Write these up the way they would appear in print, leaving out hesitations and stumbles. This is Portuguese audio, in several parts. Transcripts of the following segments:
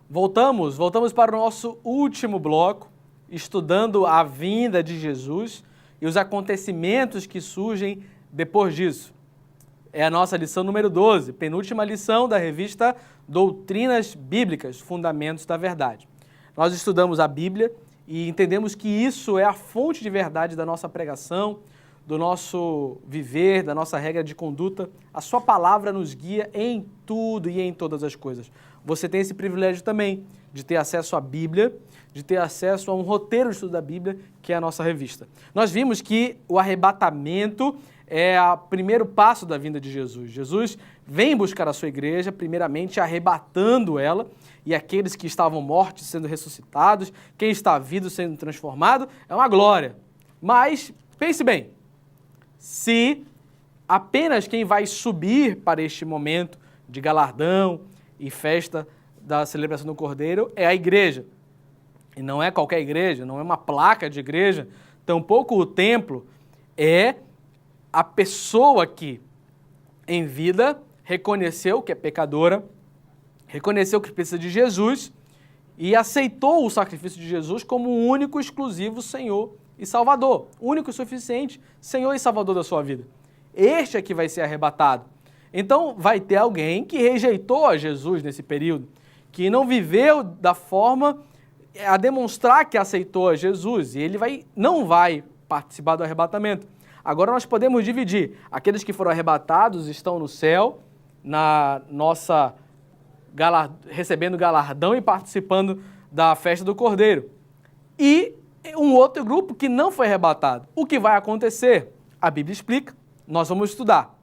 Voltamos para o nosso último bloco, estudando a vinda de Jesus e os acontecimentos que surgem depois disso. É a nossa lição número 12, penúltima lição da revista Doutrinas Bíblicas, Fundamentos da Verdade. Nós estudamos a Bíblia e entendemos que isso é a fonte de verdade da nossa pregação, do nosso viver, da nossa regra de conduta. A sua palavra nos guia em tudo e em todas as coisas. Você tem esse privilégio também de ter acesso à Bíblia, de ter acesso a um roteiro de estudo da Bíblia, que é a nossa revista. Nós vimos que o arrebatamento é o primeiro passo da vinda de Jesus. Jesus vem buscar a sua igreja, primeiramente arrebatando ela, e aqueles que estavam mortos sendo ressuscitados, quem está vivo sendo transformado, é uma glória. Mas, pense bem, se apenas quem vai subir para este momento de galardão e festa da celebração do Cordeiro é a igreja, e não é qualquer igreja, não é uma placa de igreja, tampouco o templo, é a pessoa que, em vida, reconheceu que é pecadora, reconheceu que precisa de Jesus e aceitou o sacrifício de Jesus como o único, exclusivo Senhor e Salvador, único e suficiente Senhor e Salvador da sua vida. Este é que vai ser arrebatado. Então, vai ter alguém que rejeitou a Jesus nesse período, que não viveu da forma a demonstrar que aceitou a Jesus, e ele não vai participar do arrebatamento. Agora nós podemos dividir. Aqueles que foram arrebatados estão no céu, recebendo galardão e participando da festa do Cordeiro. E um outro grupo que não foi arrebatado. O que vai acontecer? A Bíblia explica, nós vamos estudar.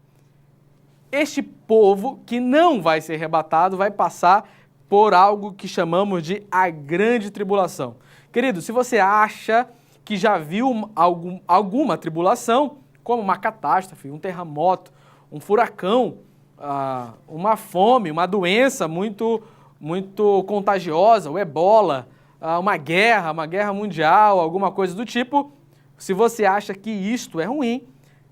Este povo que não vai ser arrebatado vai passar por algo que chamamos de a grande tribulação. Querido, se você acha que já viu alguma tribulação, como uma catástrofe, um terremoto, um furacão, uma fome, uma doença muito contagiosa, o ebola, uma guerra mundial, alguma coisa do tipo, se você acha que isto é ruim,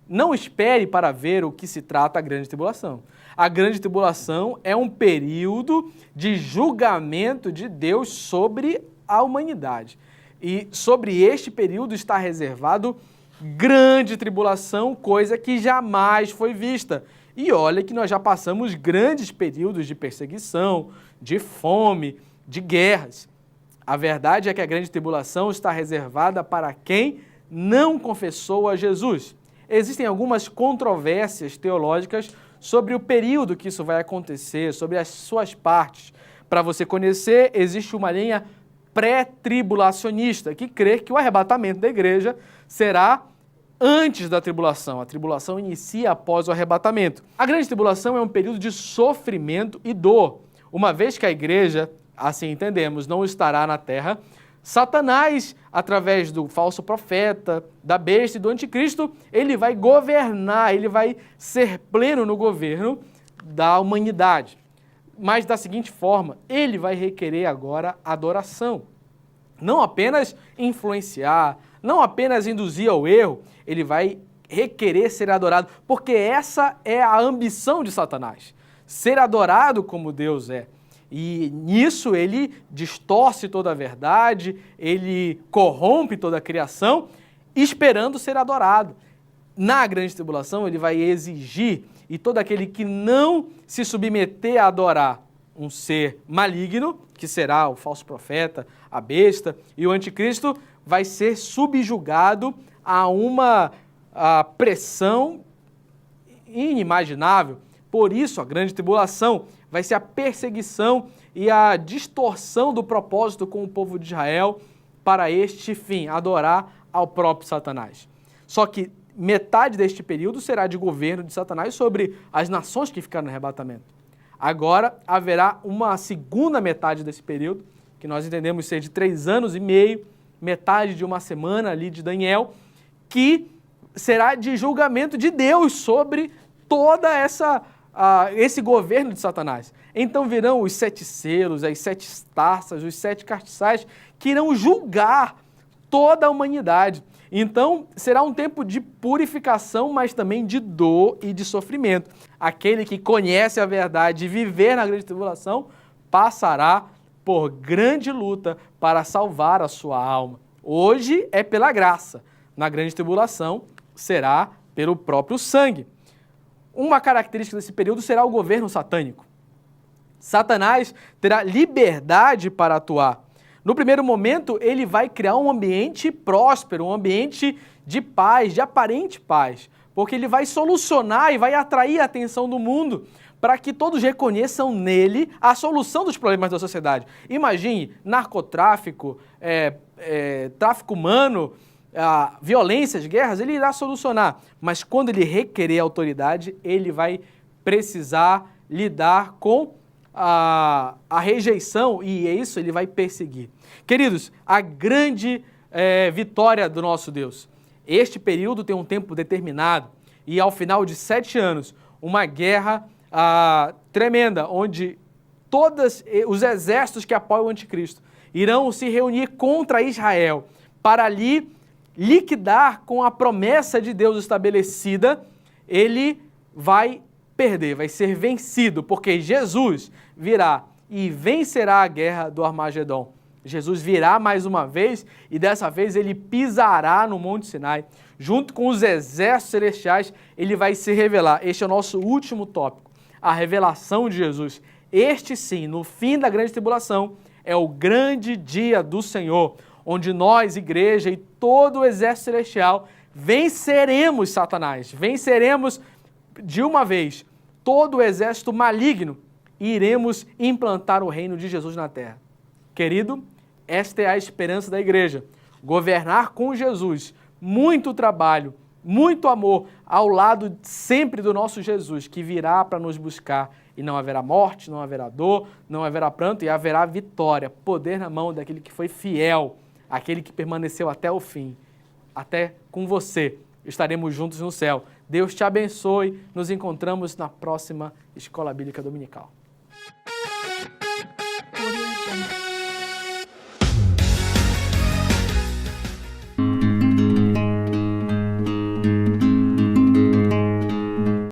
não espere para ver o que se trata a grande tribulação. A grande tribulação é um período de julgamento de Deus sobre a humanidade. E sobre este período está reservado grande tribulação, coisa que jamais foi vista. E olha que nós já passamos grandes períodos de perseguição, de fome, de guerras. A verdade é que a grande tribulação está reservada para quem não confessou a Jesus. Existem algumas controvérsias teológicas sobre o período que isso vai acontecer, sobre as suas partes. Para você conhecer, existe uma linha pré-tribulacionista, que crê que o arrebatamento da igreja será antes da tribulação. A tribulação inicia após o arrebatamento. A grande tribulação é um período de sofrimento e dor. Uma vez que a igreja, assim entendemos, não estará na terra, Satanás, através do falso profeta, da besta e do anticristo, ele vai governar, ele vai ser pleno no governo da humanidade. Mas da seguinte forma, ele vai requerer agora adoração. Não apenas influenciar, não apenas induzir ao erro, ele vai requerer ser adorado, porque essa é a ambição de Satanás, ser adorado como Deus é. E nisso ele distorce toda a verdade, ele corrompe toda a criação, esperando ser adorado. Na grande tribulação ele vai exigir, e todo aquele que não se submeter a adorar um ser maligno, que será o falso profeta, a besta e o anticristo, vai ser subjugado a uma pressão inimaginável. Por isso, a grande tribulação vai ser a perseguição e a distorção do propósito com o povo de Israel para este fim, adorar ao próprio Satanás. Só que metade deste período será de governo de Satanás sobre as nações que ficaram no arrebatamento. Agora haverá uma segunda metade desse período, que nós entendemos ser de 3 anos e meio, metade de uma semana ali de Daniel, que será de julgamento de Deus sobre toda esse governo de Satanás. Então virão os 7 selos, as 7 taças, os 7 castiçais, que irão julgar toda a humanidade. Então será um tempo de purificação, mas também de dor e de sofrimento. Aquele que conhece a verdade e viver na grande tribulação passará por grande luta para salvar a sua alma. Hoje é pela graça, na grande tribulação será pelo próprio sangue. Uma característica desse período será o governo satânico. Satanás terá liberdade para atuar. No primeiro momento, ele vai criar um ambiente próspero, um ambiente de paz, de aparente paz, porque ele vai solucionar e vai atrair a atenção do mundo para que todos reconheçam nele a solução dos problemas da sociedade. Imagine narcotráfico, tráfico humano, violências, guerras, ele irá solucionar, mas quando ele requerer autoridade, ele vai precisar lidar com a rejeição e isso ele vai perseguir. Queridos, a grande vitória do nosso Deus. Este período tem um tempo determinado e ao final de 7 anos, uma guerra tremenda, onde todos os exércitos que apoiam o anticristo irão se reunir contra Israel para ali liquidar com a promessa de Deus estabelecida, ele vai perder, vai ser vencido, porque Jesus virá e vencerá a guerra do Armagedon. Jesus virá mais uma vez e dessa vez ele pisará no Monte Sinai, junto com os exércitos celestiais, ele vai se revelar. Este é o nosso último tópico, a revelação de Jesus. Este sim, no fim da grande tribulação, é o grande dia do Senhor, onde nós, igreja e todo o exército celestial, venceremos Satanás, venceremos de uma vez todo o exército maligno e iremos implantar o reino de Jesus na terra. Querido, esta é a esperança da igreja, governar com Jesus, muito trabalho, muito amor, ao lado sempre do nosso Jesus, que virá para nos buscar e não haverá morte, não haverá dor, não haverá pranto e haverá vitória, poder na mão daquele que foi fiel, aquele que permaneceu até o fim, até com você, estaremos juntos no céu. Deus te abençoe, nos encontramos na próxima Escola Bíblica Dominical.